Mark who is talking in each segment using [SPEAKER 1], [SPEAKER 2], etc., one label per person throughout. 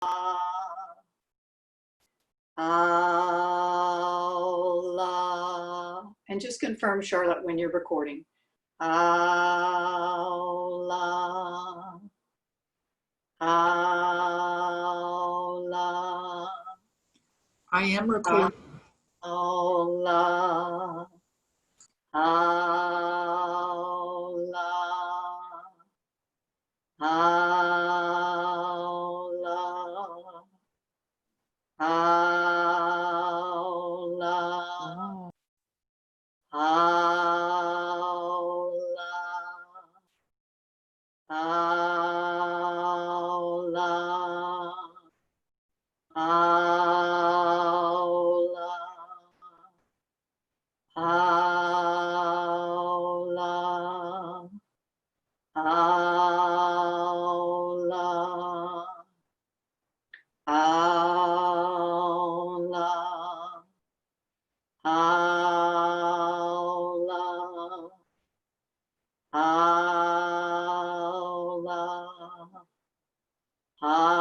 [SPEAKER 1] Allah. And just confirm, Charlotte, when you're recording. Allah. Allah.
[SPEAKER 2] I am recording.
[SPEAKER 1] Allah. Allah. Allah. Allah. Allah. Allah. Allah. Allah. Allah. Allah. Allah.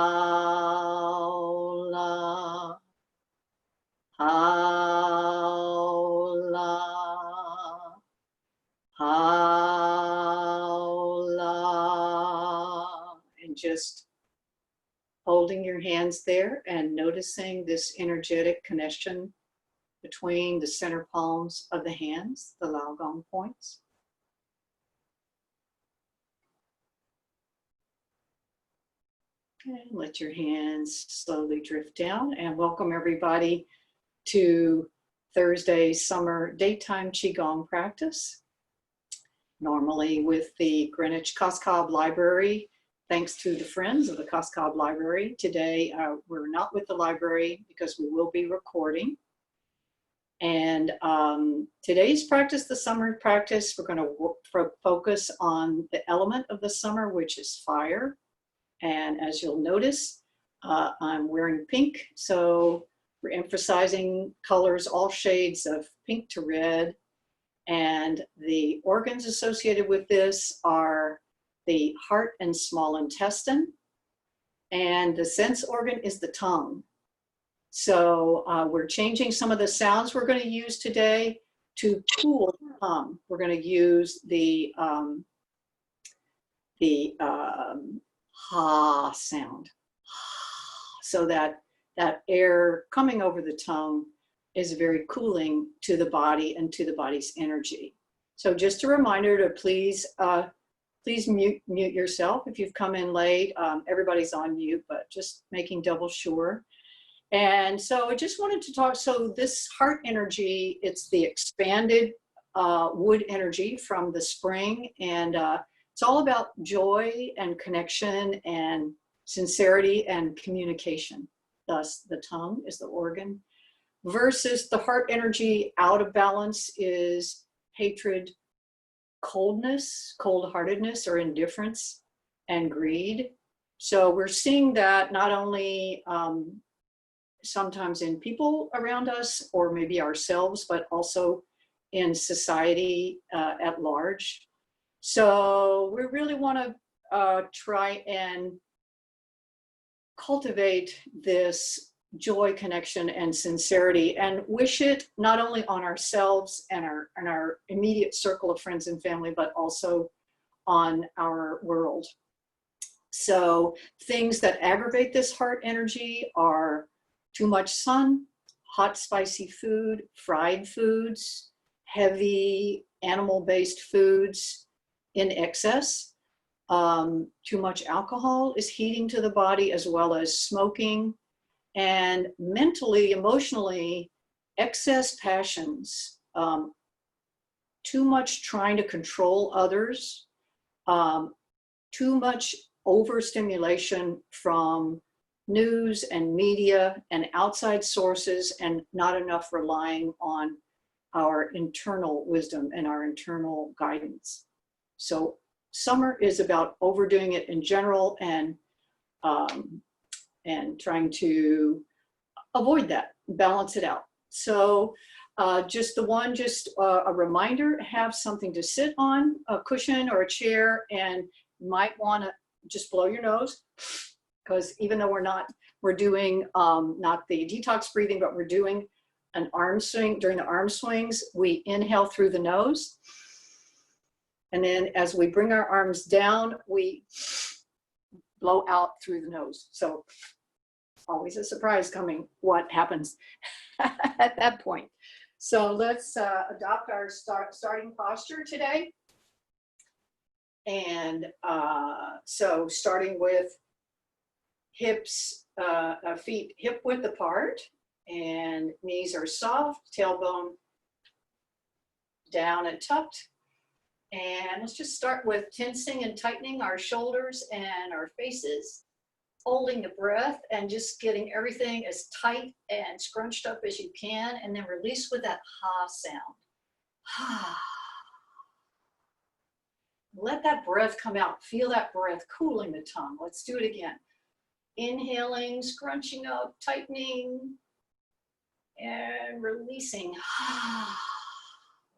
[SPEAKER 1] Allah. Allah. Allah. And just holding your hands there and noticing this energetic connection between the center palms of the hands, the Lao Gong points. And let your hands slowly drift down, and welcome everybody to Thursday's summer daytime Qigong practice. Normally with the Greenwich Cascade Library, thanks to the friends of the Cascade Library. Today we're not with the library because we will be recording. And today's practice, the summer practice, we're going to focus on the element of the summer, which is fire. And as you'll notice, I'm wearing pink, so we're emphasizing colors, all shades of pink to red. And the organs associated with this are the heart and small intestine. And the sense organ is the tongue. So we're changing some of the sounds we're going to use today to cool the tongue. We're going to use the ha sound, so that air coming over the tongue is very cooling to the body and to the body's energy. So just a reminder to please mute yourself if you've come in late. Everybody's on mute, but just making double sure. And so I just wanted to talk, so this heart energy, it's the expanded wood energy from the spring, and it's all about joy and connection and sincerity and communication. Thus, the tongue is the organ, versus the heart energy out of balance is hatred, coldness, cold-heartedness or indifference, and greed. So we're seeing that not only sometimes in people around us or maybe ourselves, but also in society at large. So we really want to try and cultivate this joy, connection, and sincerity, and wish it not only on ourselves and our immediate circle of friends and family, but also on our world. So things that aggravate this heart energy are too much sun, hot spicy food, fried foods, heavy animal-based foods in excess. Too much alcohol is heating to the body, as well as smoking. And mentally, emotionally, excess passions, too much trying to control others, too much overstimulation from news and media and outside sources, and not enough relying on our internal wisdom and our internal guidance. So summer is about overdoing it in general and trying to avoid that, balance it out. So just a reminder, have something to sit on, a cushion or a chair, and you might want to just blow your nose, because even though we're not we're doing not the detox breathing, but we're doing an arm swing. During the arm swings, we inhale through the nose. And then as we bring our arms down, we blow out through the nose. So always a surprise coming what happens at that point. So let's adopt our starting posture today. And so starting with hips, feet hip width apart, and knees are soft, tailbone down and tucked. And let's just start with tensing and tightening our shoulders and our faces, holding the breath and just getting everything as tight and scrunched up as you can, and then release with that ha sound. Ha. Let that breath come out. Feel that breath cooling the tongue. Let's do it again. Inhaling, scrunching up, tightening, and releasing.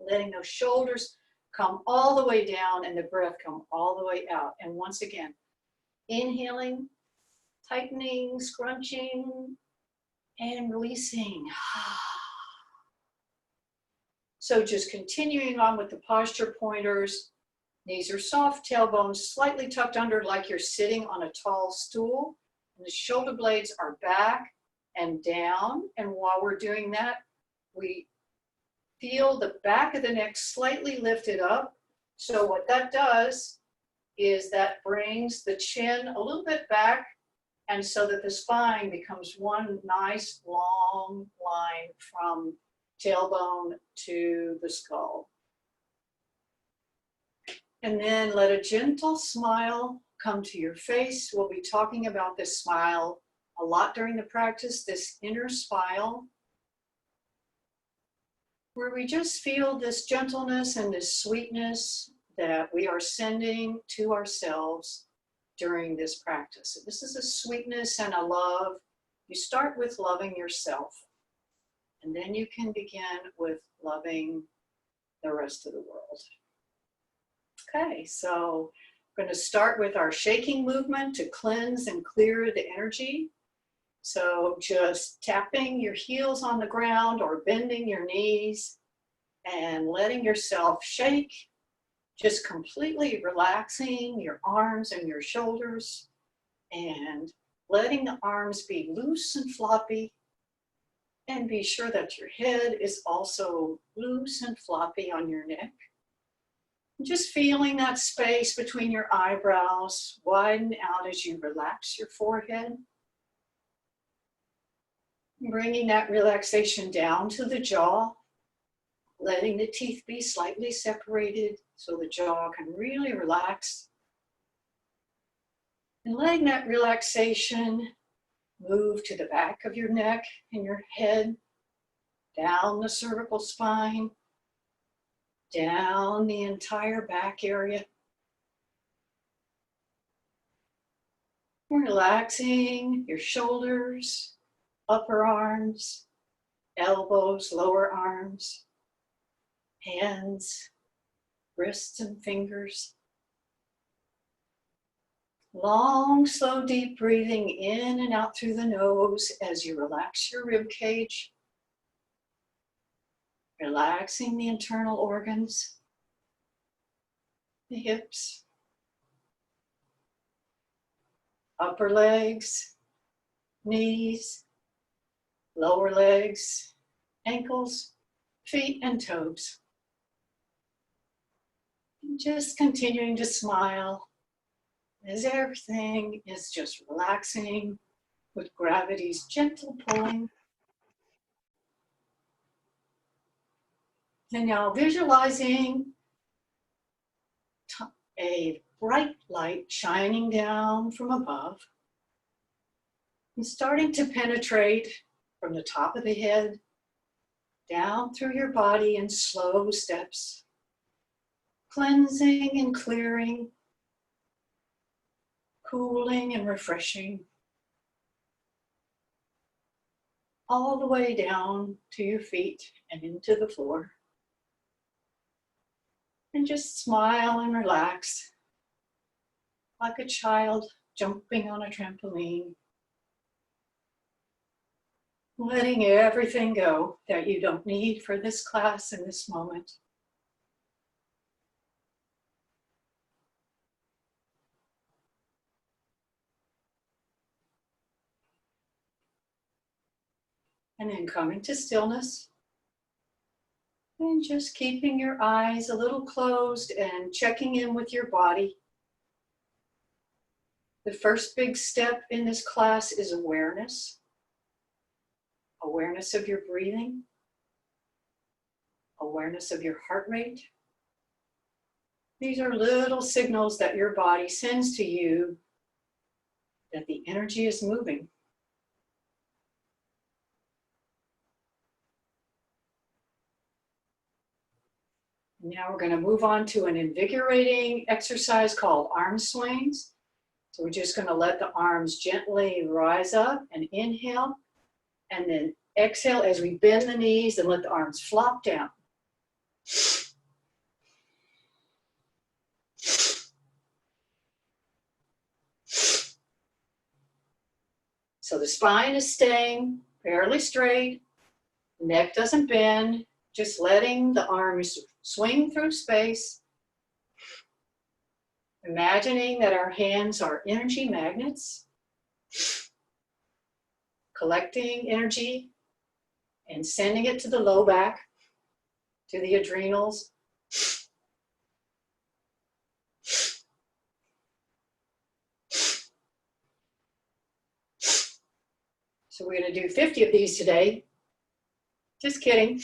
[SPEAKER 1] Letting those shoulders come all the way down and the breath come all the way out. And once again, inhaling, tightening, scrunching, and releasing. So just continuing on with the posture pointers. Knees are soft, tailbones slightly tucked under like you're sitting on a tall stool. And the shoulder blades are back and down. And while we're doing that, we feel the back of the neck slightly lifted up. So what that does is that brings the chin a little bit back, and so that the spine becomes one nice long line from tailbone to the skull. And then let a gentle smile come to your face. We'll be talking about this smile a lot during the practice, this inner smile, where we just feel this gentleness and this sweetness that we are sending to ourselves during this practice. So this is a sweetness and a love. You start with loving yourself, and then you can begin with loving the rest of the world. Okay, so we're going to start with our shaking movement to cleanse and clear the energy. So just tapping your heels on the ground or bending your knees and letting yourself shake, just completely relaxing your arms and your shoulders and letting the arms be loose and floppy, and be sure that your head is also loose and floppy on your neck. Just feeling that space between your eyebrows widen out as you relax your forehead. Bringing that relaxation down to the jaw, letting the teeth be slightly separated so the jaw can really relax. And letting that relaxation move to the back of your neck and your head, down the cervical spine, down the entire back area. Relaxing your shoulders, upper arms, elbows, lower arms, hands, wrists and fingers. Long, slow, deep breathing in and out through the nose as you relax your rib cage. Relaxing the internal organs, the hips, upper legs, knees, lower legs, ankles, feet, and toes. And just continuing to smile as everything is just relaxing with gravity's gentle pulling. And now visualizing a bright light shining down from above and starting to penetrate from the top of the head down through your body in slow steps, cleansing and clearing, cooling and refreshing, all the way down to your feet and into the floor. And just smile and relax like a child jumping on a trampoline. letting everything go that you don't need for this class in this moment. And then coming to stillness. And just keeping your eyes a little closed and checking in with your body. The first big step in this class is awareness. Awareness of your breathing. Awareness of your heart rate. These are little signals that your body sends to you that the energy is moving. Now we're going to move on to an invigorating exercise called arm swings. So we're just going to let the arms gently rise up and inhale, and then exhale as we bend the knees and let the arms flop down. So the spine is staying fairly straight, neck doesn't bend, just letting the arms swing through space. Imagining that our hands are energy magnets, collecting energy and sending it to the low back, to the adrenals. So we're going to do 50 of these today. Just kidding.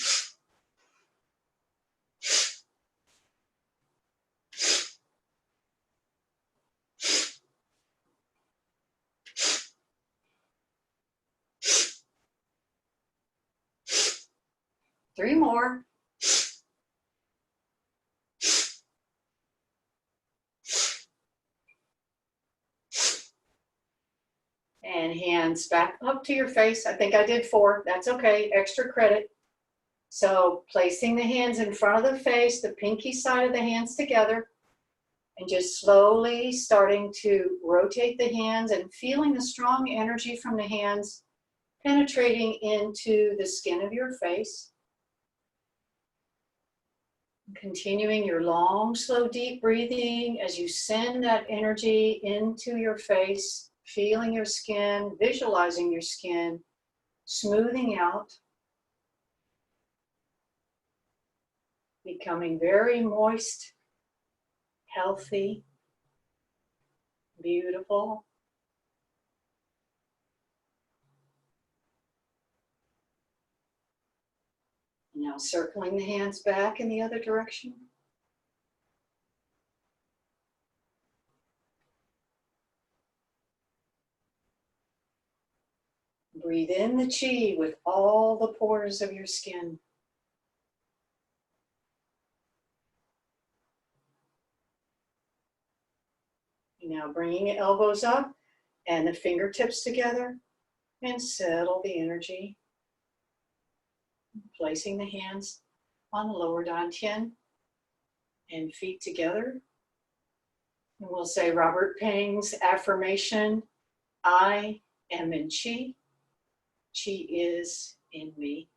[SPEAKER 1] Three more. And hands back up to your face. I think I did 4. That's okay. Extra credit. So placing the hands in front of the face, the pinky side of the hands together, and just slowly starting to rotate the hands and feeling the strong energy from the hands penetrating into the skin of your face. Continuing your long, slow, deep breathing as you send that energy into your face, feeling your skin, visualizing your skin, smoothing out, becoming very moist, healthy, beautiful. Now circling the hands back in the other direction. Breathe in the qi with all the pores of your skin. Now bringing the elbows up and the fingertips together and settle the energy. Placing the hands on the lower dantian and feet together. And we'll say Robert Peng's affirmation, I am in qi. Qi is in me.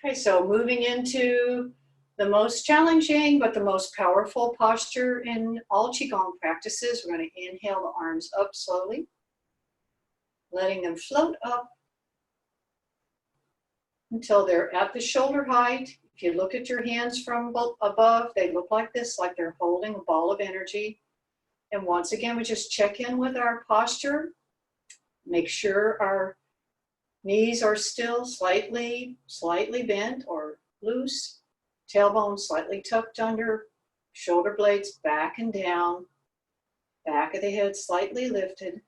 [SPEAKER 1] Okay, so moving into the most challenging but the most powerful posture in all Qigong practices. We're going to inhale the arms up slowly, letting them float up until they're at the shoulder height. If you look at your hands from above, they look like this, like they're holding a ball of energy. And once again, we just check in with our posture. Make sure our knees are still slightly bent or loose. Tailbone slightly tucked under. Shoulder blades back and down. Back of the head slightly lifted.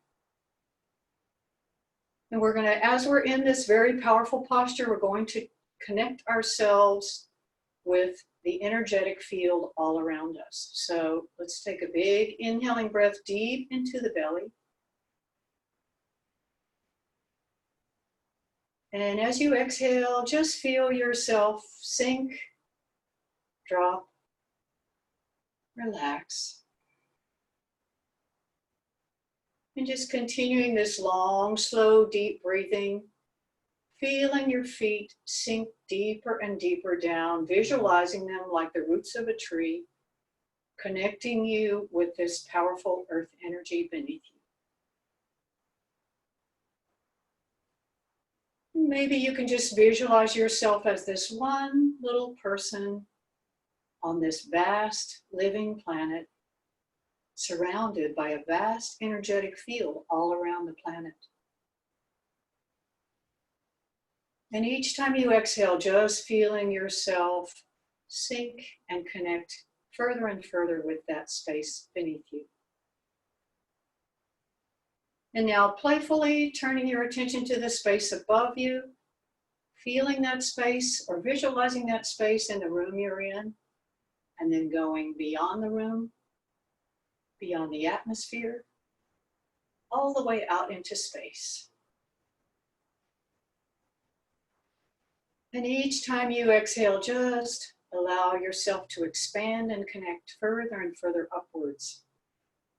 [SPEAKER 1] And we're going to, as we're in this very powerful posture, we're going to connect ourselves with the energetic field all around us. So let's take a big inhaling breath deep into the belly. And as you exhale, just feel yourself sink, drop, relax. And just continuing this long, slow, deep breathing, feeling your feet sink deeper and deeper down, visualizing them like the roots of a tree, connecting you with this powerful earth energy beneath you. Maybe you can just visualize yourself as this one little person on this vast living planet, surrounded by a vast energetic field all around the planet. And each time you exhale, just feeling yourself sink and connect further and further with that space beneath you. And now playfully turning your attention to the space above you, feeling that space or visualizing that space in the room you're in, and then going beyond the room, beyond the atmosphere, all the way out into space. And each time you exhale, just allow yourself to expand and connect further and further upwards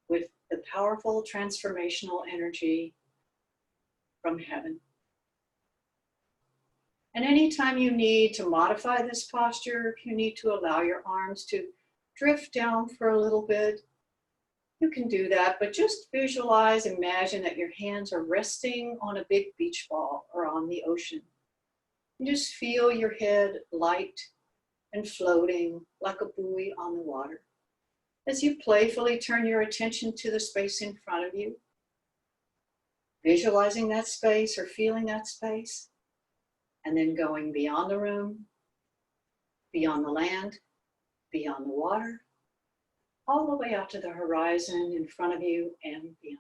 [SPEAKER 1] with the powerful transformational energy from heaven. And anytime you need to modify this posture, if you need to allow your arms to drift down for a little bit, you can do that, but just visualize, imagine that your hands are resting on a big beach ball or on the ocean. And just feel your head light and floating like a buoy on the water. As you playfully turn your attention to the space in front of you, visualizing that space or feeling that space, and then going beyond the room, beyond the land, beyond the water, all the way out to the horizon in front of you and beyond.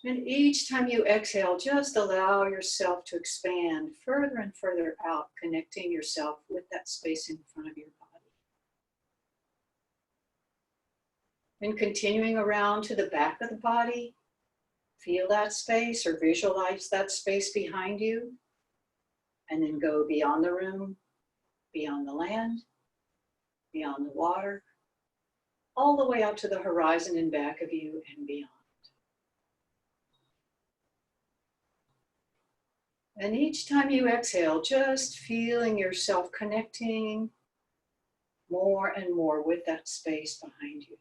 [SPEAKER 1] And each time you exhale, just allow yourself to expand further and further out, connecting yourself with that space in front of your body. And continuing around to the back of the body, feel that space or visualize that space behind you, and then go beyond the room, beyond the land, beyond the water, all the way out to the horizon in back of you and beyond. And each time you exhale, just feeling yourself connecting more and more with that space behind you.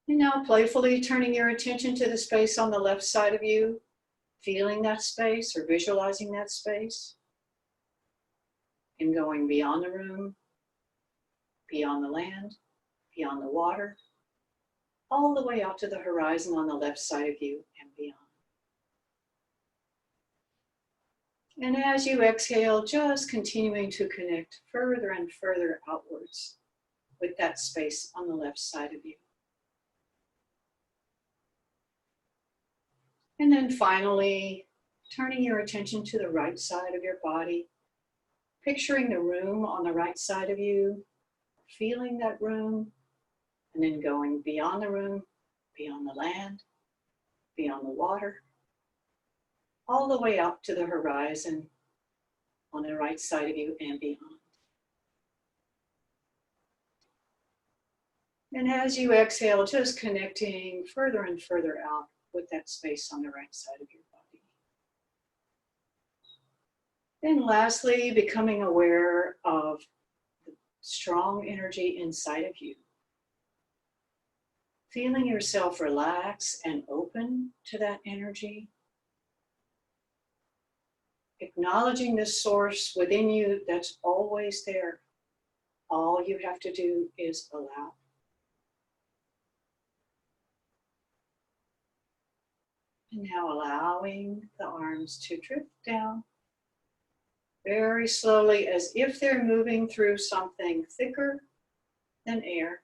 [SPEAKER 1] And now playfully turning your attention to the space on the left side of you, feeling that space or visualizing that space, and going beyond the room, beyond the land, beyond the water, all the way out to the horizon on the left side of you and beyond. And as you exhale, just continuing to connect further and further outwards with that space on the left side of you. And then finally, turning your attention to the right side of your body, picturing the room on the right side of you, feeling that room, and then going beyond the room, beyond the land, beyond the water, all the way out to the horizon on the right side of you and beyond. And as you exhale, just connecting further and further out with that space on the right side of your body. And lastly, becoming aware of the strong energy inside of you. Feeling yourself relax and open to that energy. Acknowledging the source within you that's always there. All you have to do is allow. And now allowing the arms to drift down very slowly, as if they're moving through something thicker than air.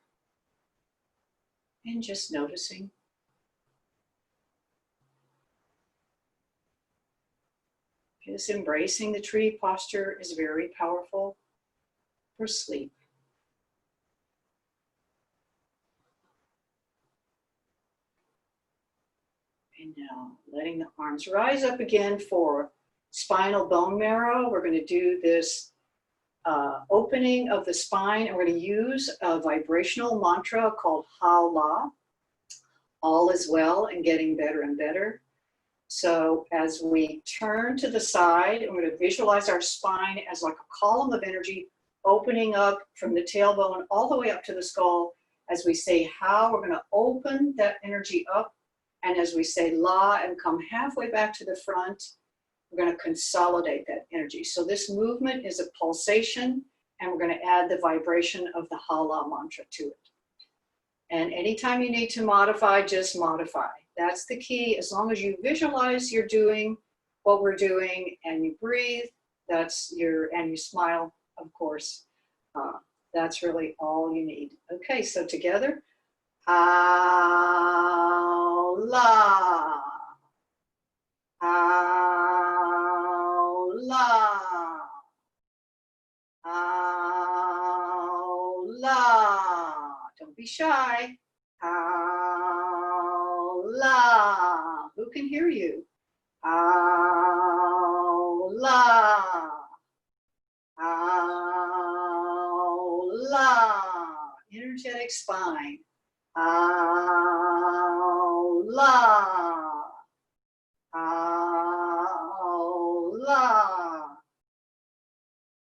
[SPEAKER 1] And just noticing. This embracing the tree posture is very powerful for sleep. And now letting the arms rise up again for spinal bone marrow. We're going to do this opening of the spine, and we're going to use a vibrational mantra called Ha-La. All is well and getting better and better. So as we turn to the side, we're going to visualize our spine as like a column of energy opening up from the tailbone all the way up to the skull. As we say how, we're going to open that energy up. And as we say La and come halfway back to the front, we're going to consolidate that energy. So this movement is a pulsation, and we're going to add the vibration of the Ha-La mantra to it. And anytime you need to modify, just modify. That's the key. As long as you visualize you're doing what we're doing and you breathe, and you smile, of course. That's really all you need. Okay, so together. Ha-La. Ha-La. Ha-La. Don't be shy. Ha-La. Who can hear you? Ha-La. Ha-La. Energetic spine. Ha-La. Ha-La.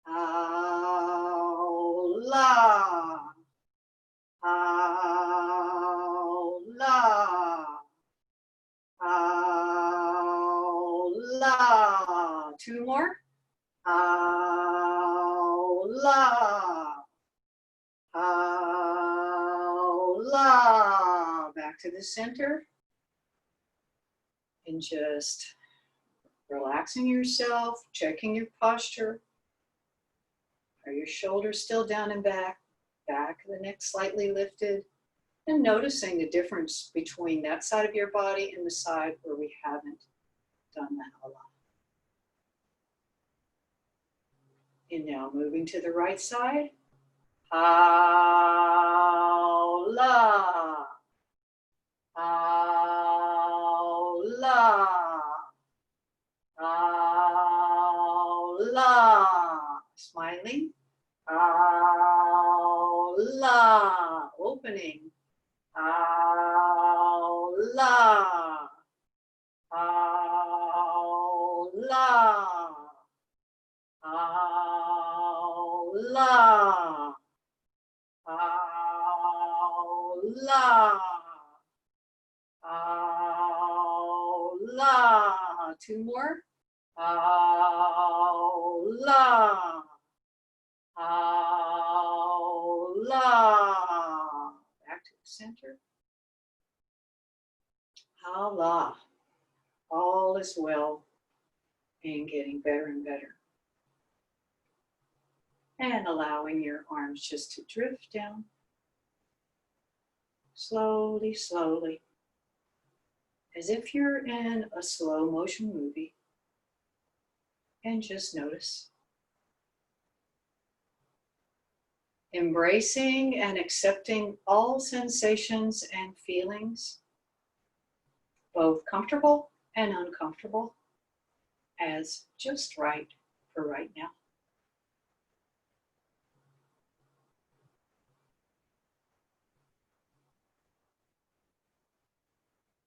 [SPEAKER 1] Ha-La. Ha-La. Ha-La. Two more. Ha-La. Ha-La. Back to the center. And just relaxing yourself, checking your posture. Are your shoulders still down and back? Back of the neck slightly lifted. And noticing the difference between that side of your body and the side where we haven't done that a lot. And now moving to the right side. Ha-La. Ha-La. Ha-La. Smiling. Ha-La. Opening. Ha-La. Ha-La. Ha-La. Ha-La. Ha-La. Two more. Ha-La. Ha-La. Back to the center. Ha-La. All is well and getting better and better. And allowing your arms just to drift down. Slowly, slowly. As if you're in a slow motion movie. And just notice. Embracing and accepting all sensations and feelings, both comfortable and uncomfortable, as just right for right now.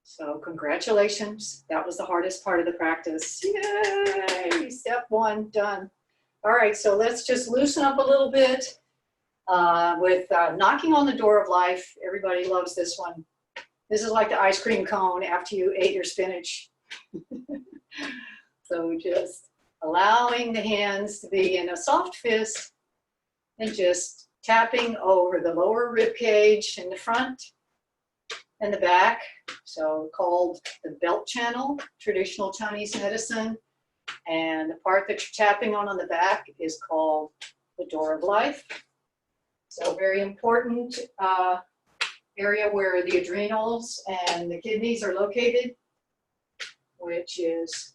[SPEAKER 1] So congratulations. That was the hardest part of the practice. Yay! Step one, done. All right, so let's just loosen up a little bit with knocking on the door of life. Everybody loves this one. This is like the ice cream cone after you ate your spinach. So just allowing the hands to be in a soft fist and just tapping over the lower rib cage in the front and the back. So called the belt channel, traditional Chinese medicine. And the part that you're tapping on the back is called the door of life. So very important area where the adrenals and the kidneys are located, which is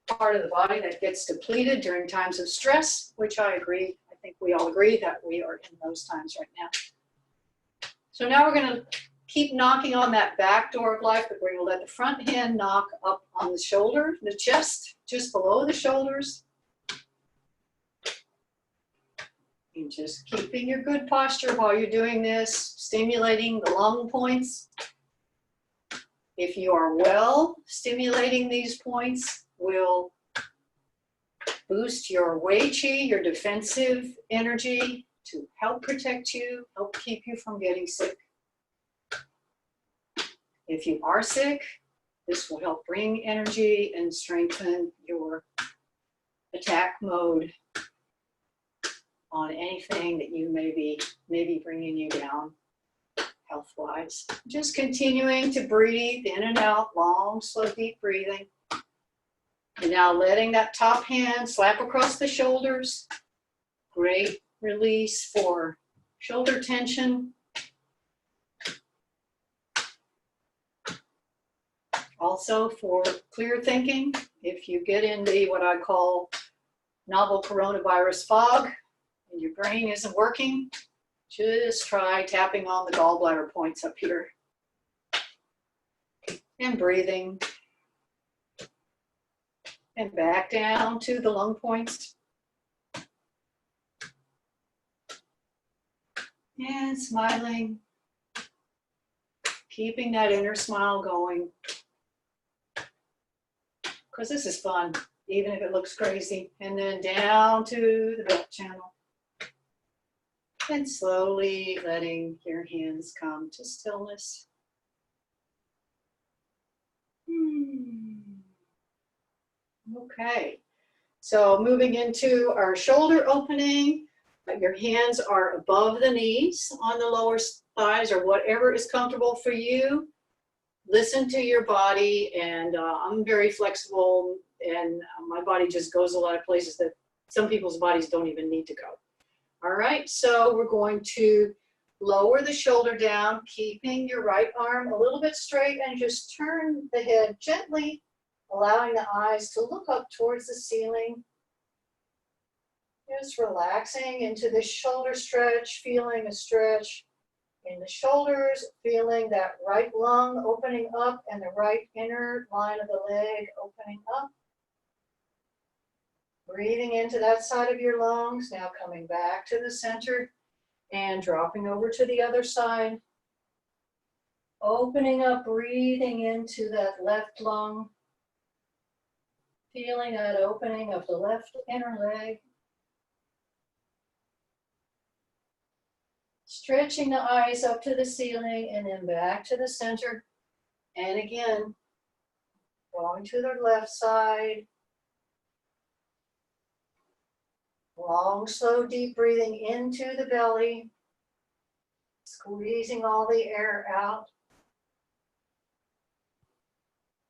[SPEAKER 1] part of the body that gets depleted during times of stress, which I agree. I think we all agree that we are in those times right now. So now we're going to keep knocking on that back door of life, but we're going to let the front hand knock up on the shoulder, the chest, just below the shoulders. And just keeping your good posture while you're doing this, stimulating the lung points. If you are well, stimulating these points will boost your Wei Qi, your defensive energy, to help protect you, help keep you from getting sick. If you are sick, this will help bring energy and strengthen your attack mode on anything that you may be bringing you down health-wise. Just continuing to breathe in and out, long, slow, deep breathing. And now letting that top hand slap across the shoulders. Great release for shoulder tension. Also for clear thinking, if you get into what I call novel coronavirus fog and your brain isn't working, just try tapping on the gallbladder points up here and breathing. And back down to the lung points. And smiling. Keeping that inner smile going. Because this is fun, even if it looks crazy. And then down to the belt channel. And slowly letting your hands come to stillness. Okay, so moving into our shoulder opening, your hands are above the knees on the lower thighs or whatever is comfortable for you. Listen to your body, and I'm very flexible, and my body just goes a lot of places that some people's bodies don't even need to go. All right, so we're going to lower the shoulder down, keeping your right arm a little bit straight, and just turn the head gently, allowing the eyes to look up towards the ceiling. Just relaxing into the shoulder stretch, feeling a stretch in the shoulders, feeling that right lung opening up and the right inner line of the leg opening up. Breathing into that side of your lungs, now coming back to the center and dropping over to the other side. Opening up, breathing into that left lung. Feeling that opening of the left inner leg. Stretching the eyes up to the ceiling and then back to the center. And again, going to the left side. Long, slow, deep breathing into the belly. Squeezing all the air out.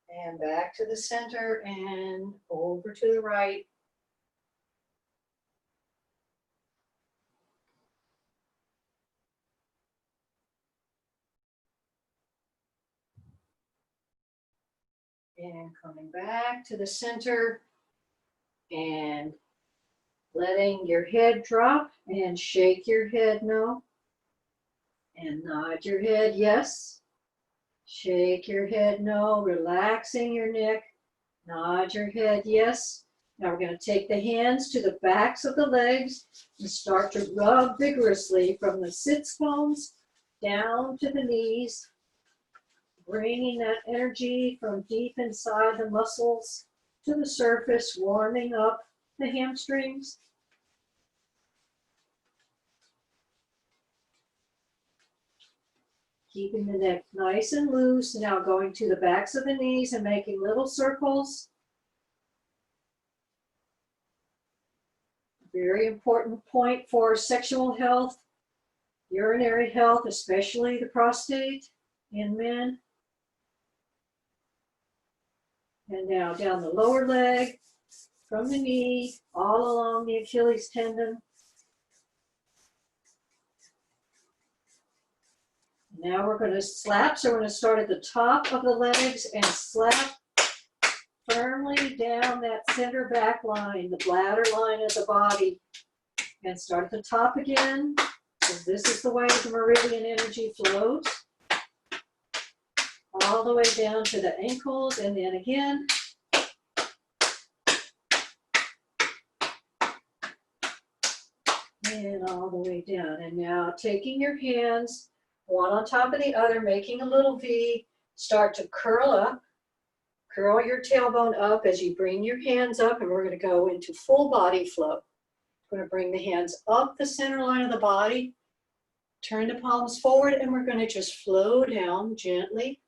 [SPEAKER 1] And back to the center and over to the right. And coming back to the center and letting your head drop and shake your head no. And nod your head yes. Shake your head no, relaxing your neck. Nod your head yes. Now we're going to take the hands to the backs of the legs and start to rub vigorously from the sits bones down to the knees. Bringing that energy from deep inside the muscles to the surface, warming up the hamstrings. Keeping the neck nice and loose. Now going to the backs of the knees and making little circles. Very important point for sexual health, urinary health, especially the prostate in men. And now down the lower leg, from the knee, all along the Achilles tendon. Now we're going to slap, so we're going to start at the top of the legs and slap firmly down that center back line, the bladder line of the body. And start at the top again, because this is the way the meridian energy flows. All the way down to the ankles, and then again. And all the way down. And now taking your hands, one on top of the other, making a little V, start to curl up. Curl your tailbone up as you bring your hands up, and we're going to go into full body flow. We're going to bring the hands up the center line of the body, turn the palms forward, and we're going to just flow down gently.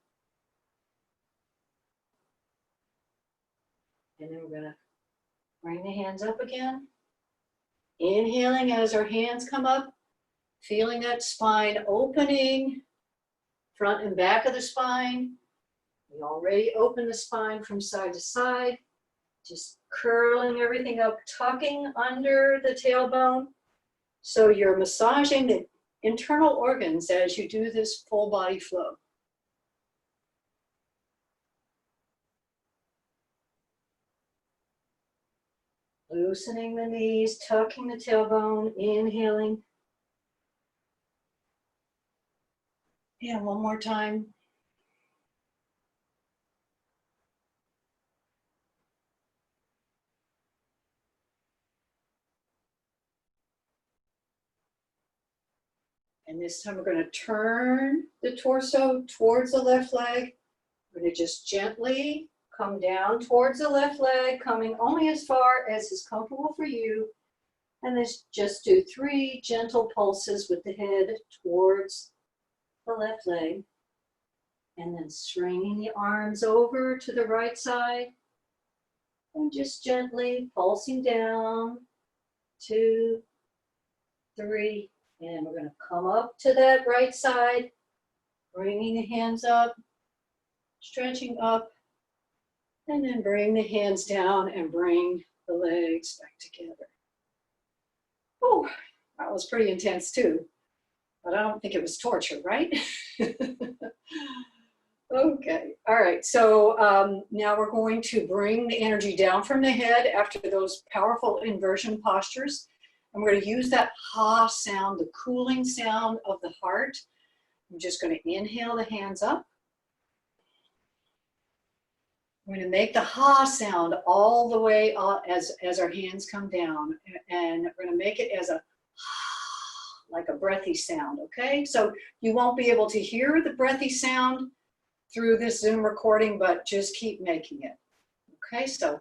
[SPEAKER 1] And then we're going to bring the hands up again. Inhaling as our hands come up, feeling that spine opening, front and back of the spine. We already opened the spine from side to side, just curling everything up, tucking under the tailbone. So you're massaging the internal organs as you do this full body flow. Loosening the knees, tucking the tailbone, inhaling. Yeah, one more time. And this time we're going to turn the torso towards the left leg. We're going to just gently come down towards the left leg, coming only as far as is comfortable for you. And then just do 3 gentle pulses with the head towards the left leg. And then swinging the arms over to the right side. And just gently pulsing down, 2, 3. And we're going to come up to that right side, bringing the hands up, stretching up, and then bring the hands down and bring the legs back together. Oh, that was pretty intense too, but I don't think it was torture, right? Okay, all right, so now we're going to bring the energy down from the head after those powerful inversion postures. And we're going to use that ha sound, the cooling sound of the heart. I'm just going to inhale the hands up. We're going to make the ha sound all the way as our hands come down. And we're going to make it as a like a breathy sound, okay? So you won't be able to hear the breathy sound through this Zoom recording, but just keep making it, okay? So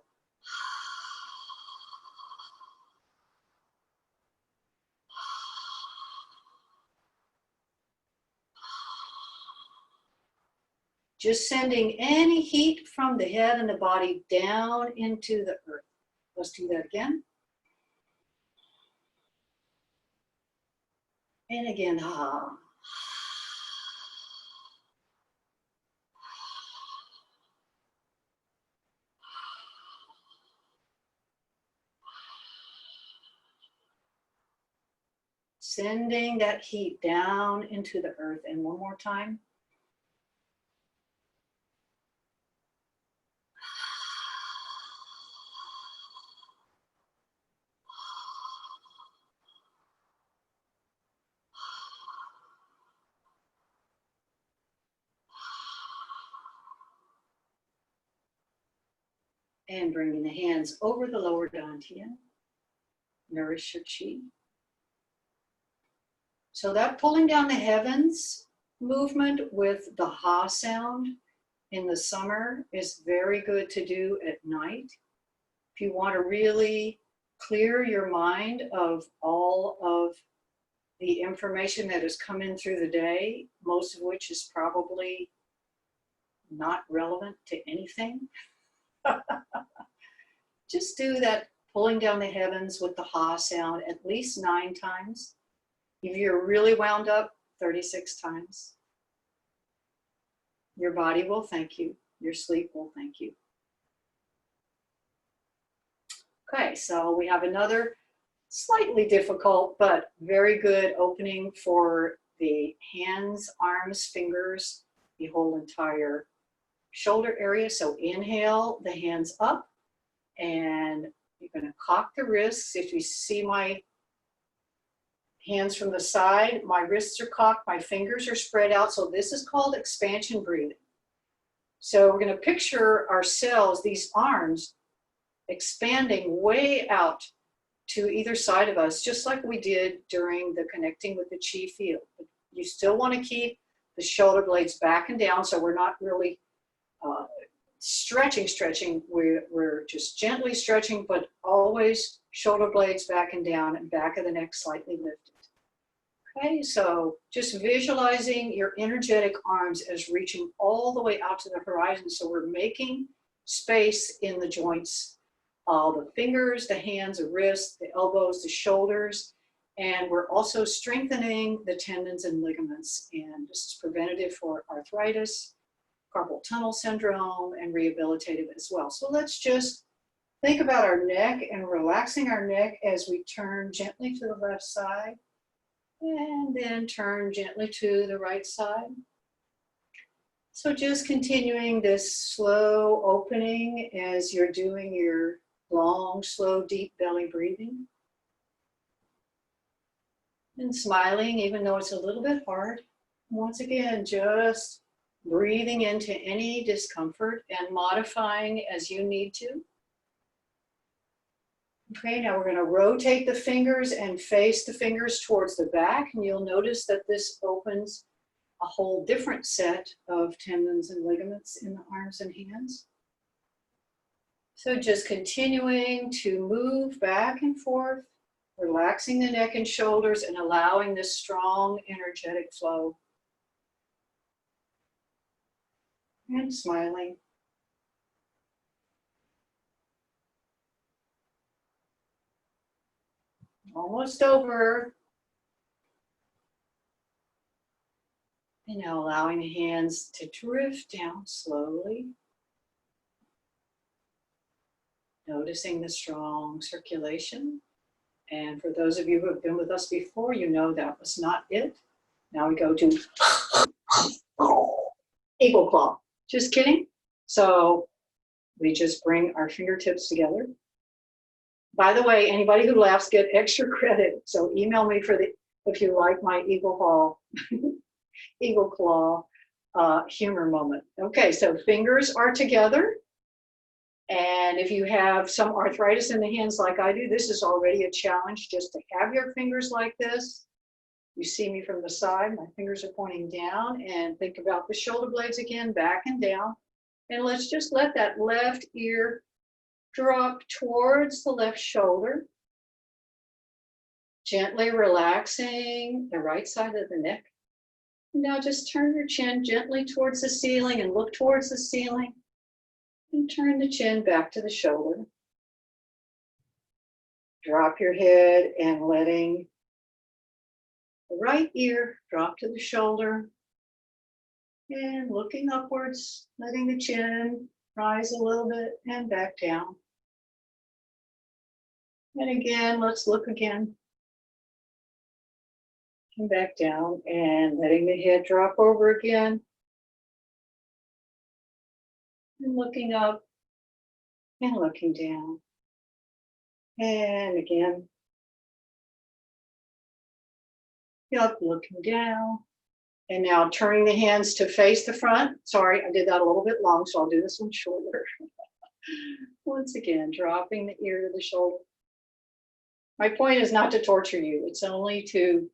[SPEAKER 1] just sending any heat from the head and the body down into the earth. Let's do that again. And again, ha. Sending that heat down into the earth. And one more time. And bringing the hands over the lower dantian. Nourish your chi. So that pulling down the heavens movement with the ha sound in the summer is very good to do at night. If you want to really clear your mind of all of the information that has come in through the day, most of which is probably not relevant to anything, just do that pulling down the heavens with the ha sound at least 9 times. If you're really wound up, 36 times. Your body will thank you. Your sleep will thank you. Okay, so we have another slightly difficult but very good opening for the hands, arms, fingers, the whole entire shoulder area. So inhale the hands up, and you're going to cock the wrists. If you see my hands from the side, my wrists are cocked, my fingers are spread out. So this is called expansion breathing. So we're going to picture ourselves, these arms, expanding way out to either side of us, just like we did during the connecting with the chi field. You still want to keep the shoulder blades back and down, so we're not really stretching. We're just gently stretching, but always shoulder blades back and down and back of the neck slightly lifted. Okay, so just visualizing your energetic arms as reaching all the way out to the horizon. So we're making space in the joints, all the fingers, the hands, the wrists, the elbows, the shoulders, and we're also strengthening the tendons and ligaments. And this is preventative for arthritis, carpal tunnel syndrome, and rehabilitative as well. So let's just think about our neck and relaxing our neck as we turn gently to the left side and then turn gently to the right side. So just continuing this slow opening as you're doing your long, slow, deep belly breathing. And smiling, even though it's a little bit hard. Once again, just breathing into any discomfort and modifying as you need to. Okay, now we're going to rotate the fingers and face the fingers towards the back, and you'll notice that this opens a whole different set of tendons and ligaments in the arms and hands. So just continuing to move back and forth, relaxing the neck and shoulders and allowing this strong energetic flow. And smiling. Almost over. And now allowing the hands to drift down slowly. Noticing the strong circulation. And for those of you who have been with us before, you know that was not it. Now we go to eagle claw. Just kidding. So we just bring our fingertips together. By the way, anybody who laughs get extra credit. So email me if you like my eagle claw humor moment. Okay, so fingers are together. And if you have some arthritis in the hands like I do, this is already a challenge just to have your fingers like this. You see me from the side, my fingers are pointing down, and think about the shoulder blades again, back and down. And let's just let that left ear drop towards the left shoulder. Gently relaxing the right side of the neck. Now just turn your chin gently towards the ceiling and look towards the ceiling. And turn the chin back to the shoulder. Drop your head and letting the right ear drop to the shoulder. And looking upwards, letting the chin rise a little bit and back down. And again, let's look again. And back down and letting the head drop over again. And looking up and looking down. And again. Up, looking down. And now turning the hands to face the front. Sorry, I did that a little bit long, so I'll do this one shorter. Once again, dropping the ear to the shoulder. My point is not to torture you. It's only to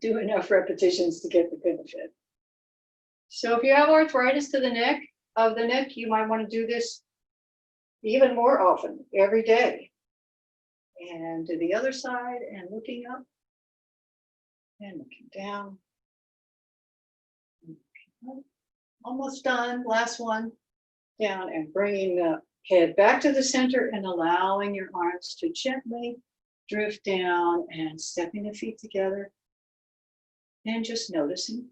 [SPEAKER 1] do enough repetitions to get the benefit. So if you have arthritis to the neck, you might want to do this even more often, every day. And to the other side and looking up and looking down. Almost done, last one. Down and bringing the head back to the center and allowing your arms to gently drift down and stepping the feet together and just noticing.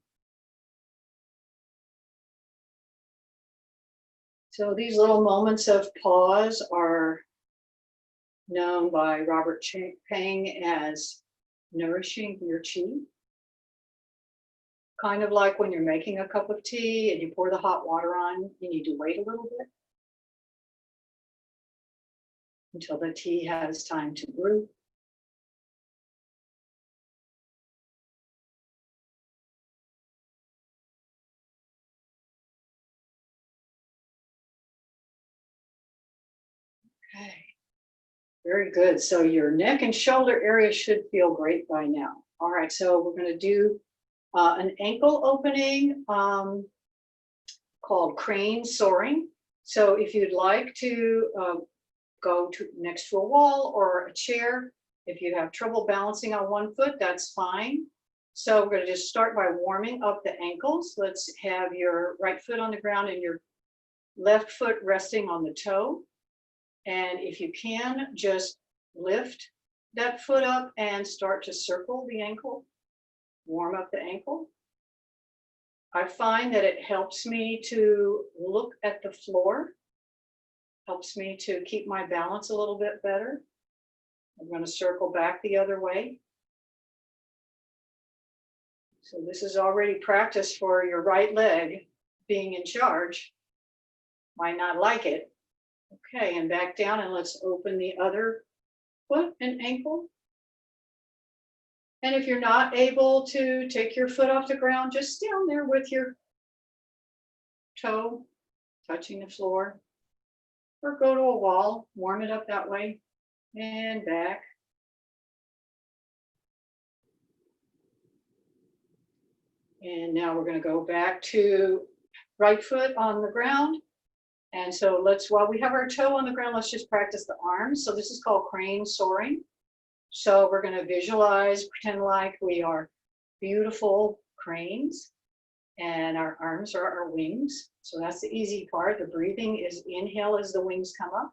[SPEAKER 1] So these little moments of pause are known by Robert Peng as nourishing your chi. Kind of like when you're making a cup of tea and you pour the hot water on, you need to wait a little bit until the tea has time to brew. Okay. Very good. So your neck and shoulder area should feel great by now. All right, so we're going to do an ankle opening called crane soaring. So if you'd like to go to next to a wall or a chair, if you have trouble balancing on one foot, that's fine. So we're going to just start by warming up the ankles. Let's have your right foot on the ground and your left foot resting on the toe. And if you can, just lift that foot up and start to circle the ankle, warm up the ankle. I find that it helps me to look at the floor, helps me to keep my balance a little bit better. I'm going to circle back the other way. So this is already practice for your right leg being in charge. Might not like it. Okay, and back down, and let's open the other foot and ankle. And if you're not able to take your foot off the ground, just down there with your toe touching the floor, or go to a wall, warm it up that way, and back. And now we're going to go back to right foot on the ground. And so let's, while we have our toe on the ground, let's just practice the arms. So this is called crane soaring. So we're going to visualize, pretend like we are beautiful cranes and our arms are our wings. So that's the easy part. The breathing is inhale as the wings come up.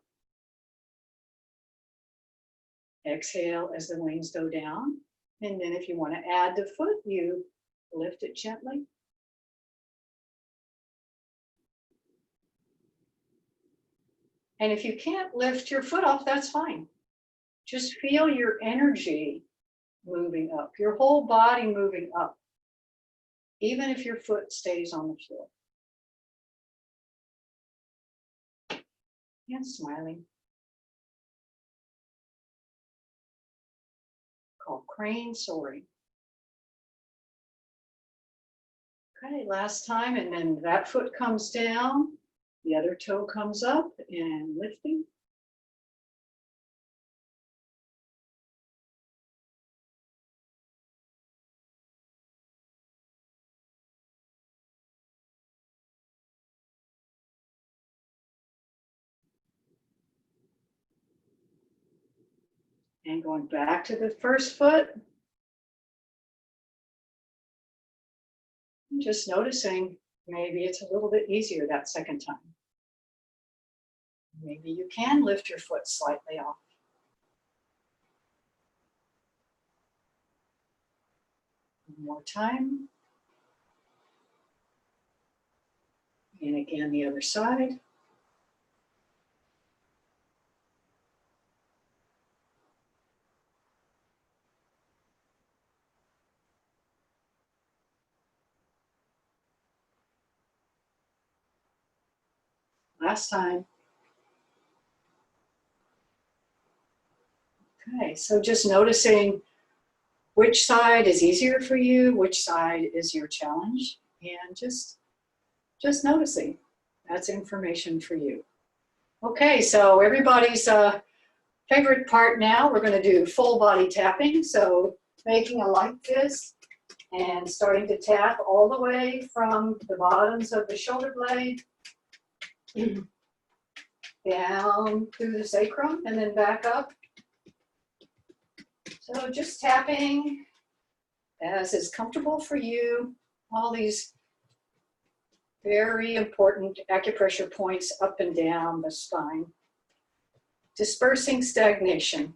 [SPEAKER 1] Exhale as the wings go down. And then if you want to add the foot, you lift it gently. And if you can't lift your foot off, that's fine. Just feel your energy moving up, your whole body moving up, even if your foot stays on the floor. And smiling. Called crane soaring. Okay, last time, and then that foot comes down, the other toe comes up and lifting. And going back to the first foot. Just noticing maybe it's a little bit easier that second time. Maybe you can lift your foot slightly off. One more time. And again, the other side. Last time. Okay, so just noticing which side is easier for you, which side is your challenge, and just noticing. That's information for you. Okay, so everybody's favorite part now, we're going to do full body tapping. So making a light fist and starting to tap all the way from the bottoms of the shoulder blade down through the sacrum and then back up. So just tapping as is comfortable for you. All these very important acupressure points up and down the spine. Dispersing stagnation.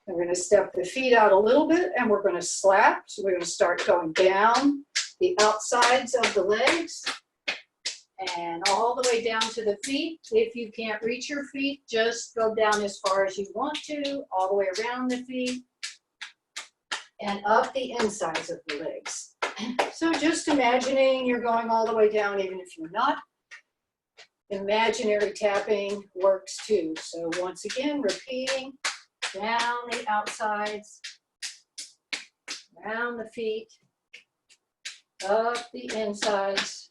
[SPEAKER 1] And we're going to step the feet out a little bit and we're going to slap. So we're going to start going down the outsides of the legs and all the way down to the feet. If you can't reach your feet, just go down as far as you want to, all the way around the feet and up the insides of the legs. So just imagining you're going all the way down, even if you're not. Imaginary tapping works too. So once again, repeating down the outsides, around the feet, up the insides.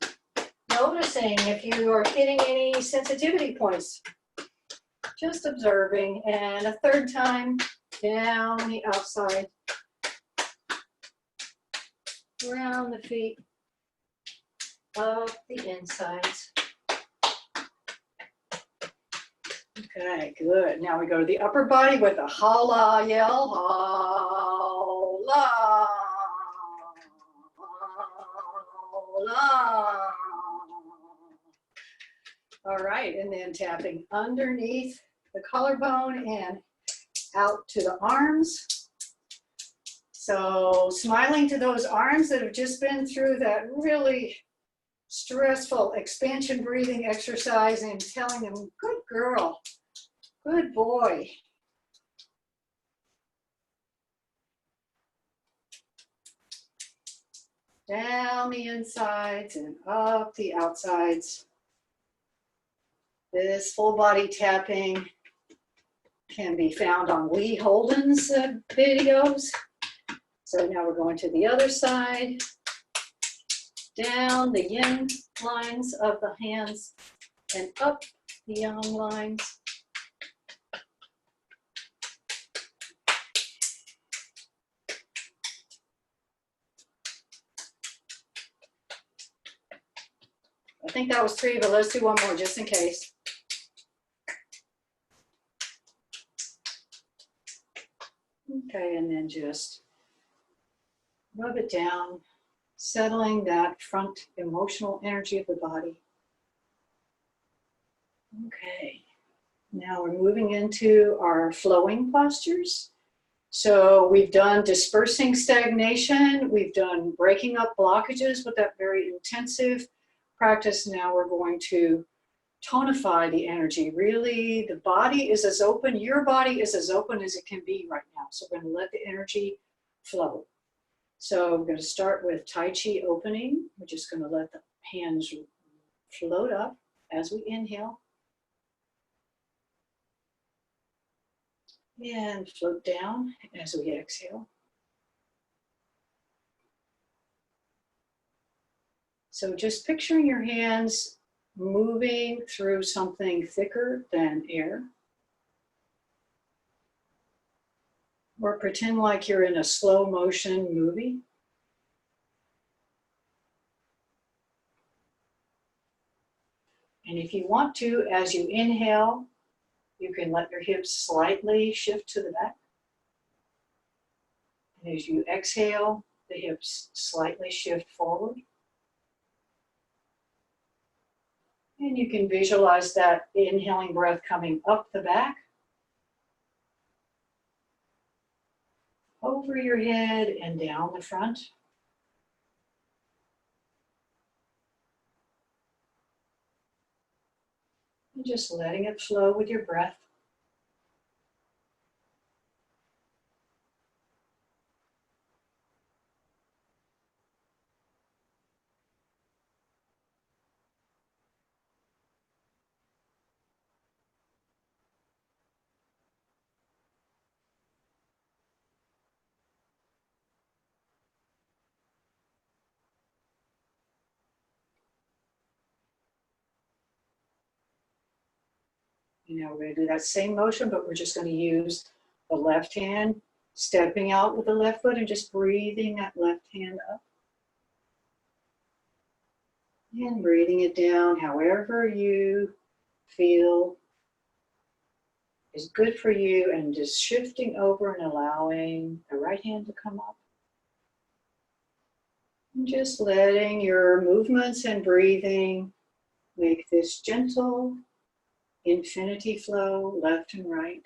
[SPEAKER 1] Noticing if you are hitting any sensitivity points. Just observing. And a third time, down the outside, around the feet, up the insides. Okay, good. Now we go to the upper body with a holla yell. Holla. Holla. All right, and then tapping underneath the collarbone and out to the arms. So smiling to those arms that have just been through that really stressful expansion breathing exercise and telling them, good girl, good boy. Down the insides and up the outsides. This full body tapping can be found on Lee Holden's videos. So now we're going to the other side. Down the yin lines of the hands and up the yang lines. I think that was 3, but let's do one more just in case. Okay, and then just rub it down, settling that front emotional energy of the body. Okay, now we're moving into our flowing postures. So we've done dispersing stagnation, we've done breaking up blockages with that very intensive practice. Now we're going to tonify the energy. Really, the body is as open, your body is as open as it can be right now. So we're going to let the energy flow. So we're going to start with Tai Chi Opening. We're just going to let the hands float up as we inhale. And float down as we exhale. So just picturing your hands moving through something thicker than air. Or pretend like you're in a slow motion movie. And if you want to, as you inhale, you can let your hips slightly shift to the back. And as you exhale, the hips slightly shift forward. And you can visualize that inhaling breath coming up the back, over your head and down the front. And just letting it flow with your breath. You know, we're going to do that same motion, but we're just going to use the left hand, stepping out with the left foot and just breathing that left hand up. And breathing it down however you feel is good for you, and just shifting over and allowing the right hand to come up. And just letting your movements and breathing make this gentle infinity flow left and right.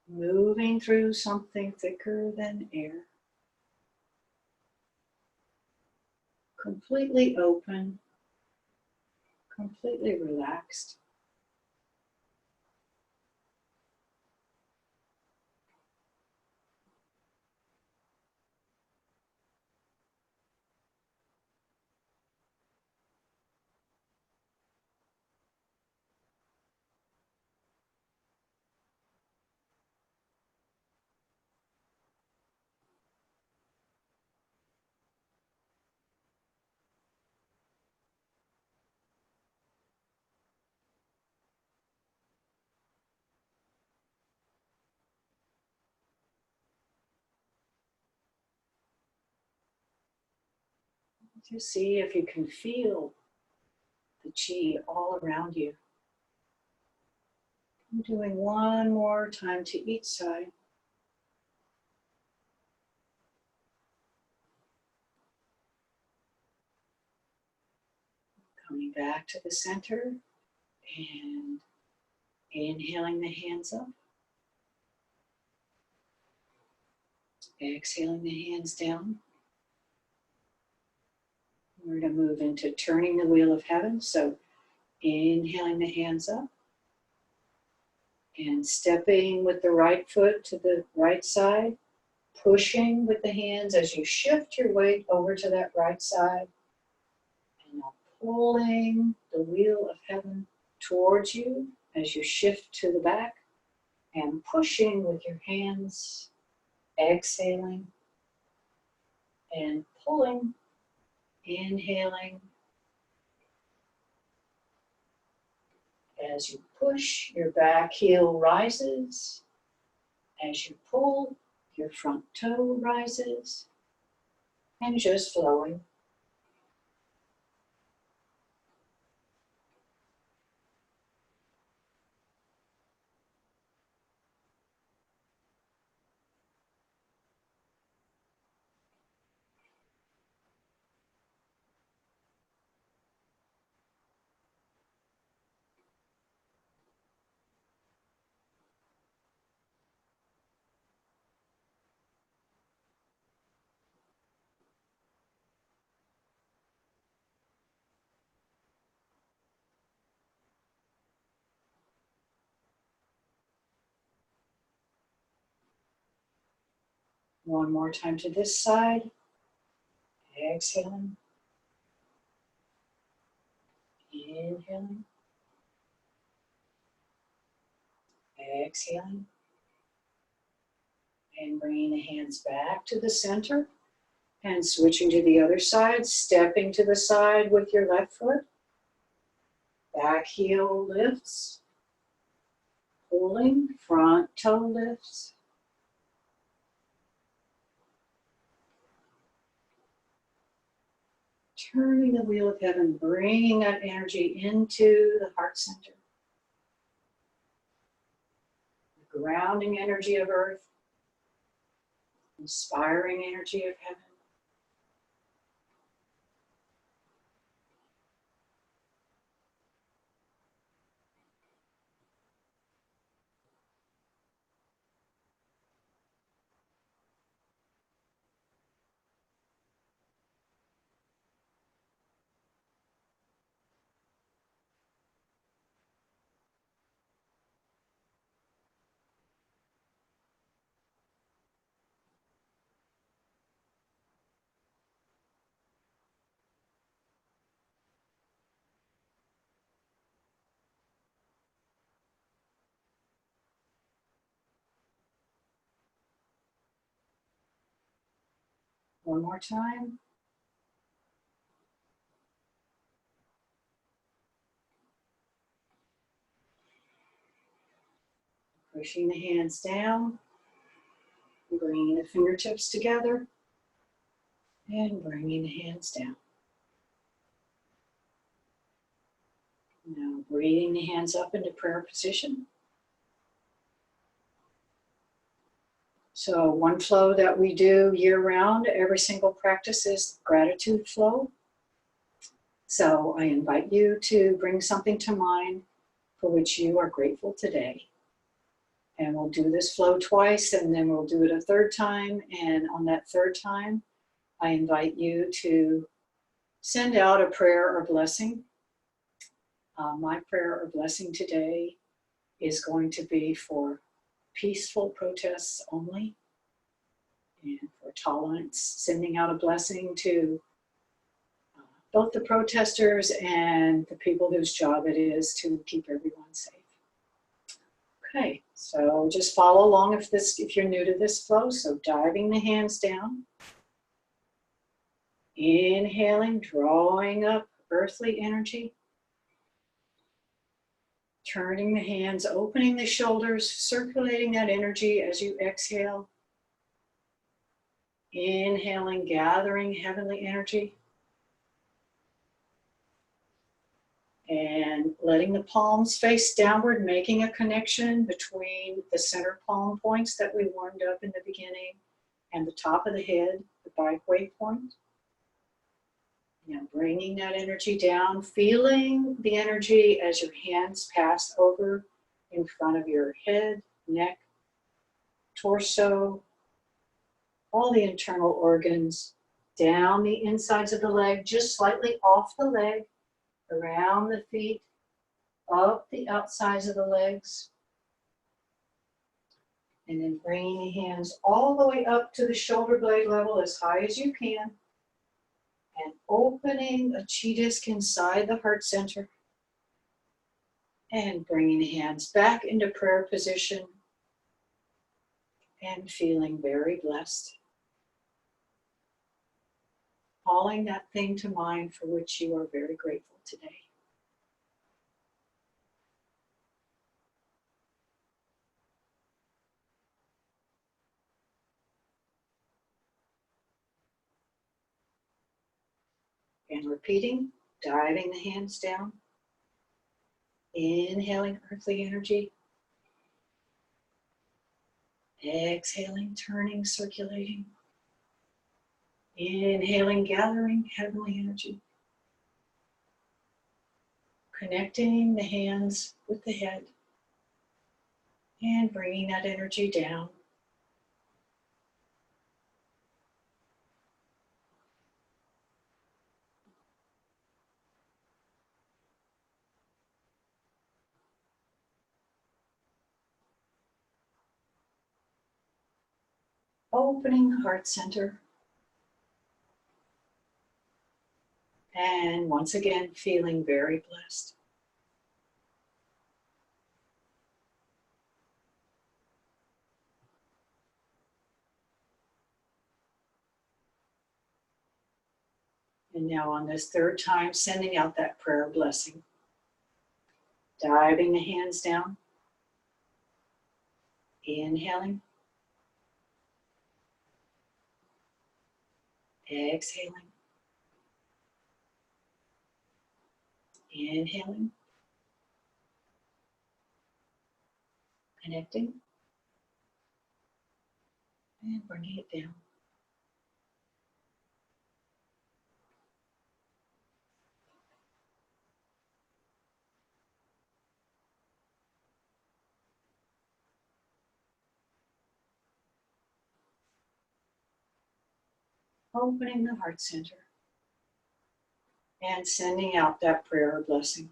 [SPEAKER 1] Moving through something thicker than air. Completely open, completely relaxed. Just see if you can feel the chi all around you. I'm doing one more time to each side. Coming back to the center and inhaling the hands up. Exhaling the hands down. We're going to move into turning the wheel of heaven. So inhaling the hands up and stepping with the right foot to the right side, pushing with the hands as you shift your weight over to that right side. And now pulling the wheel of heaven towards you as you shift to the back and pushing with your hands, exhaling and pulling, inhaling. As you push, your back heel rises. As you pull, your front toe rises. And just flowing. One more time to this side. Exhaling. Inhaling. Exhaling. And bringing the hands back to the center. And switching to the other side, stepping to the side with your left foot. Back heel lifts. Pulling, front toe lifts. Turning the wheel of heaven, bringing that energy into the heart center. The grounding energy of earth. Inspiring energy of heaven. One more time. Pushing the hands down, bringing the fingertips together, and bringing the hands down. Now breathing the hands up into prayer position. So one flow that we do year-round, every single practice is gratitude flow. So I invite you to bring something to mind for which you are grateful today. And we'll do this flow twice, and then we'll do it a third time. And on that third time, I invite you to send out a prayer or blessing. My prayer or blessing today is going to be for peaceful protests only and for tolerance, sending out a blessing to both the protesters and the people whose job it is to keep everyone safe. Okay, so just follow along if you're new to this flow. So diving the hands down, inhaling, drawing up earthly energy, turning the hands, opening the shoulders, circulating that energy as you exhale, inhaling, gathering heavenly energy, And letting the palms face downward, making a connection between the center palm points that we warmed up in the beginning and the top of the head, the bike weight point. Now bringing that energy down, feeling the energy as your hands pass over in front of your head, neck, torso, all the internal organs, down the insides of the leg, just slightly off the leg, around the feet, up the outsides of the legs. And then bringing the hands all the way up to the shoulder blade level as high as you can. And opening a chi disc inside the heart center. And bringing the hands back into prayer position. And feeling very blessed. Calling that thing to mind for which you are very grateful today. And repeating, diving the hands down. Inhaling earthly energy. Exhaling, turning, circulating. Inhaling, gathering heavenly energy. Connecting the hands with the head. And bringing that energy down. Opening the heart center. And once again, feeling very blessed. And now on this third time, sending out that prayer blessing. Diving the hands down. Inhaling. Exhaling. Inhaling. Connecting. And bringing it down. Opening the heart center. And sending out that prayer or blessing.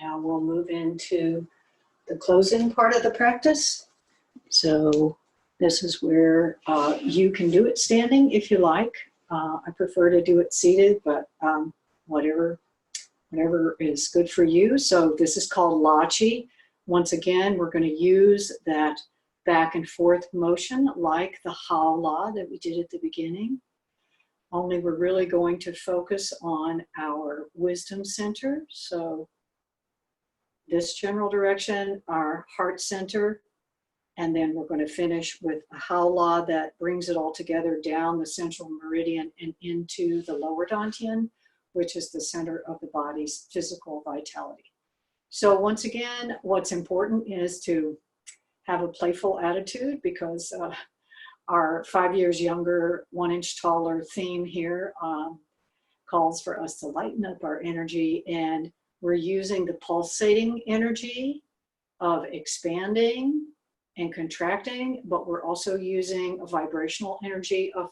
[SPEAKER 1] Now we'll move into the closing part of the practice. So this is where you can do it standing if you like. I prefer to do it seated, but whatever is good for you. So this is called Lachi. Once again, we're going to use that back and forth motion like the Haola that we did at the beginning. Only we're really going to focus on our wisdom center. So this general direction, our heart center, and then we're going to finish with a Haola that brings it all together down the central meridian and into the lower dantian, which is the center of the body's physical vitality. So once again, what's important is to have a playful attitude because our 5 years younger, 1 inch taller theme here calls for us to lighten up our energy, and we're using the pulsating energy of expanding and contracting, but we're also using a vibrational energy of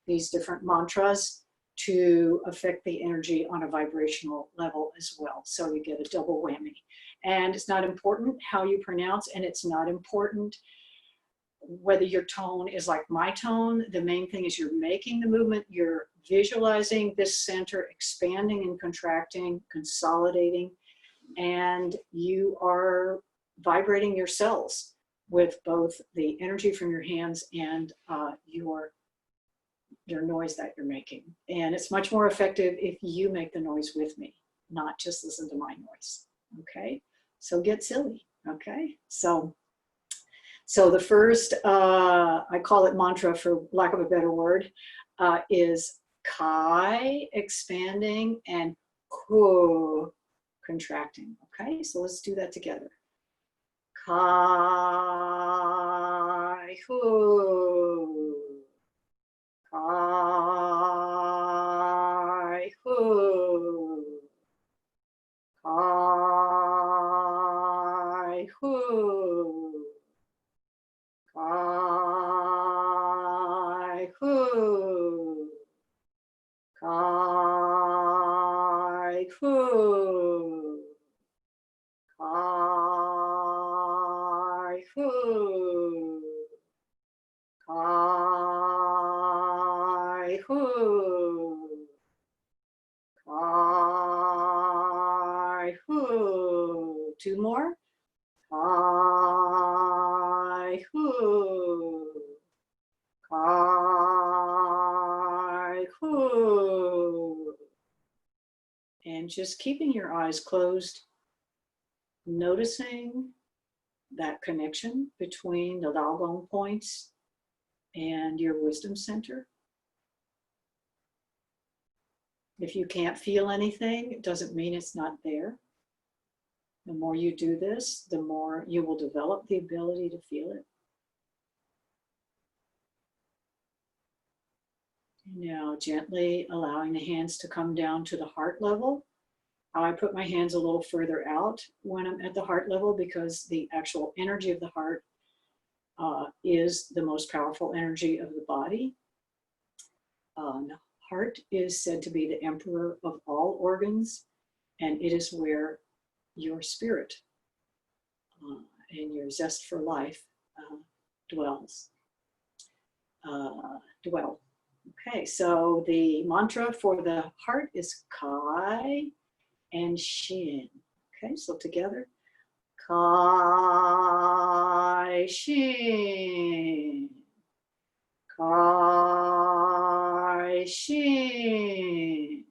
[SPEAKER 1] these different mantras to affect the energy on a vibrational level as well. So you get a double whammy. And it's not important how you pronounce, and it's not important whether your tone is like my tone, the main thing is you're making the movement, you're visualizing this center expanding and contracting, consolidating, and you are vibrating your cells with both the energy from your hands and your noise that you're making. And it's much more effective if you make the noise with me, not just listen to my noise. Okay, so get silly. Okay, so the first, I call it mantra for lack of a better word, is Kai, expanding, and Ku, contracting. Okay, so let's do that together. Kai, Hu. Kai, Hu. Kai, Hu. Kai, Hu. Kai, Hu. Kai, Hu. Kai, Hu. Kai, Hu. Two more. Kai, Hu. Kai, Hu. And just keeping your eyes closed, noticing that connection between the Laogong points and your wisdom center. If you can't feel anything, it doesn't mean it's not there. The more you do this, the more you will develop the ability to feel it. Now, gently allowing the hands to come down to the heart level. I put my hands a little further out when I'm at the heart level because the actual energy of the heart is the most powerful energy of the body. The heart is said to be the emperor of all organs, and it is where your spirit and your zest for life dwell. Okay, so the mantra for the heart is Kai and Shin. Okay, so together. Kai, Shin. Kai, Shin.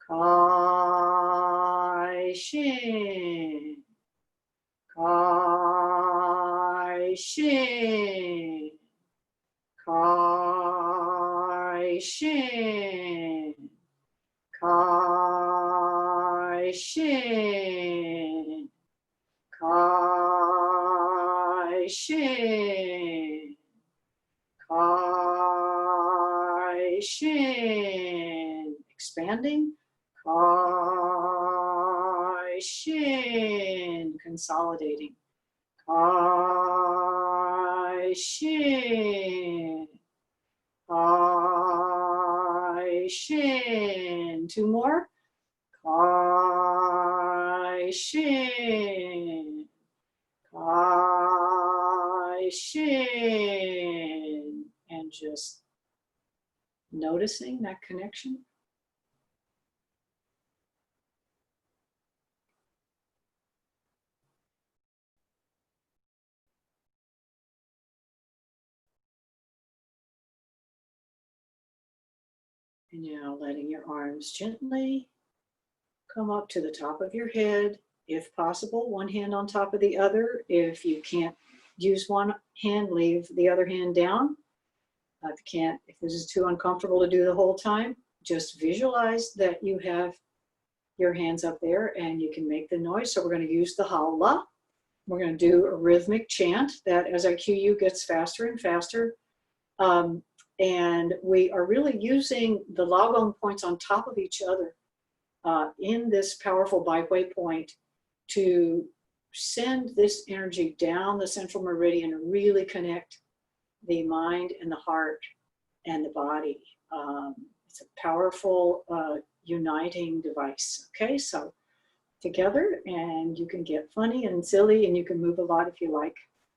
[SPEAKER 1] Kai, Shin. Kai, Shin. Kai, Shin. Kai, Shin. Kai, Shin. Kai, Shin. Expanding. Kai, Shin. Consolidating. Kai, Shin. Kai, Shin. Two more. Kai, Shin. Kai, Shin. And just noticing that connection. And now letting your arms gently come up to the top of your head. If possible, one hand on top of the other. If you can't use one hand, leave the other hand down. If this is too uncomfortable to do the whole time, just visualize that you have your hands up there and you can make the noise. So we're going to use the howla. We're going to do a rhythmic chant that as I cue you gets faster and faster. And we are really using the Laogong points on top of each other in this powerful byway point to send this energy down the central meridian and really connect the mind and the heart and the body. It's a powerful uniting device. Okay, so together, and you can get funny and silly and you can move a lot if you like.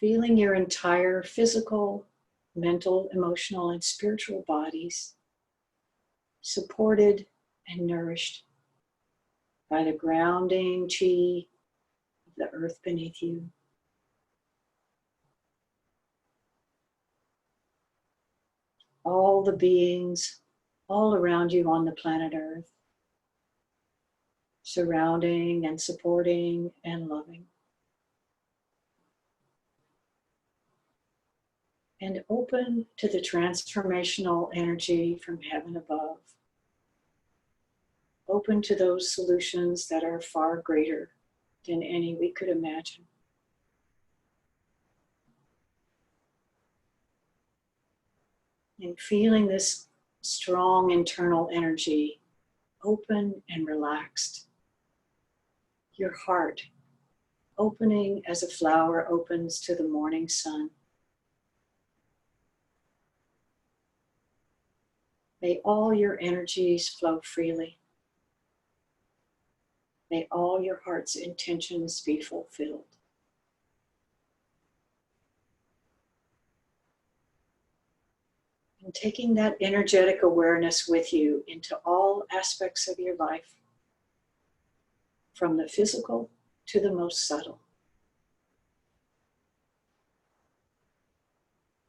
[SPEAKER 1] feeling your entire physical, mental, emotional, and spiritual bodies supported and nourished by the grounding chi of the earth beneath you. All the beings all around you on the planet Earth, surrounding and supporting and loving. And open to the transformational energy from heaven above. Open to those solutions that are far greater than any we could imagine. And feeling this strong internal energy, open and relaxed. Your heart opening as a flower opens to the morning sun. May all your energies flow freely. May all your heart's intentions be fulfilled. And taking that energetic awareness with you into all aspects of your life, from the physical to the most subtle.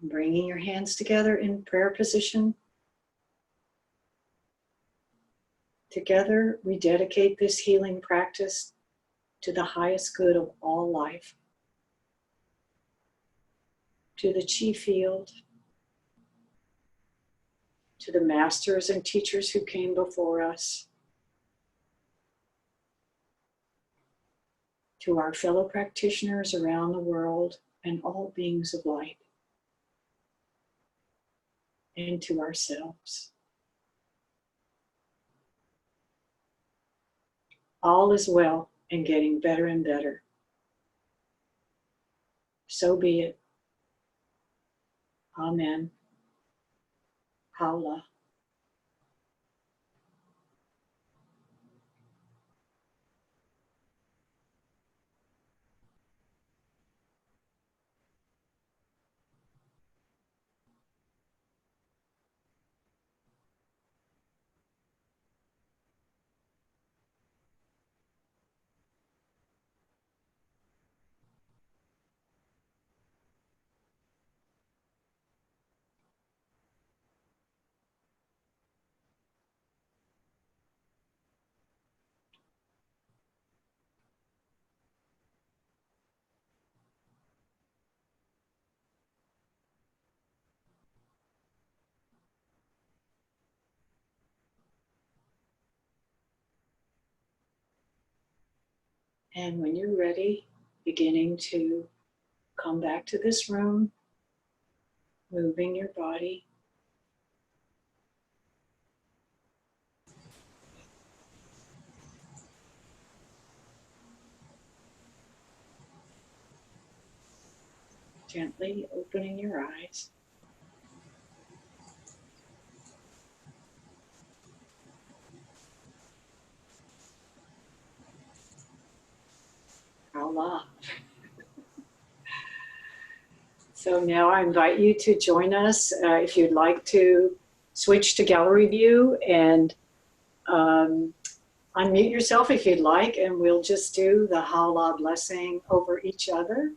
[SPEAKER 1] And bringing your hands together in prayer position. Together, we dedicate this healing practice to the highest good of all life, to the chi field, to the masters and teachers who came before us, to our fellow practitioners around the world and all beings of light, and to ourselves. All is well and getting better and better. So be it. Amen. Haula. And when you're ready, beginning to come back to this room, moving your body. Gently opening your eyes. Allah. So now I invite you to join us if you'd like to switch to gallery view and unmute yourself if you'd like, and we'll just do the Haula blessing over each other.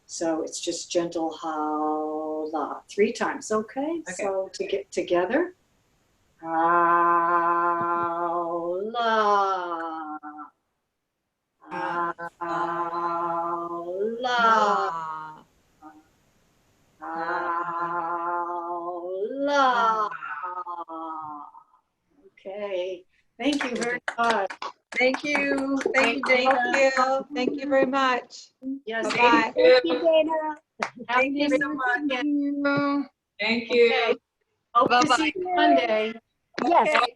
[SPEAKER 1] So it's just gentle Haula 3 times, okay? So to get together. Haula. Haula. Allah. Okay. Thank you very much.
[SPEAKER 2] Thank you. Thank you, Dana.
[SPEAKER 3] Thank you. Thank you very much.
[SPEAKER 1] Yes.
[SPEAKER 3] Bye-bye.
[SPEAKER 4] Thank you, Dana.
[SPEAKER 2] Thank you so much.
[SPEAKER 1] Again.
[SPEAKER 2] Thank you.
[SPEAKER 1] Okay. Hope to see you Monday.
[SPEAKER 4] Yes.
[SPEAKER 3] Okay.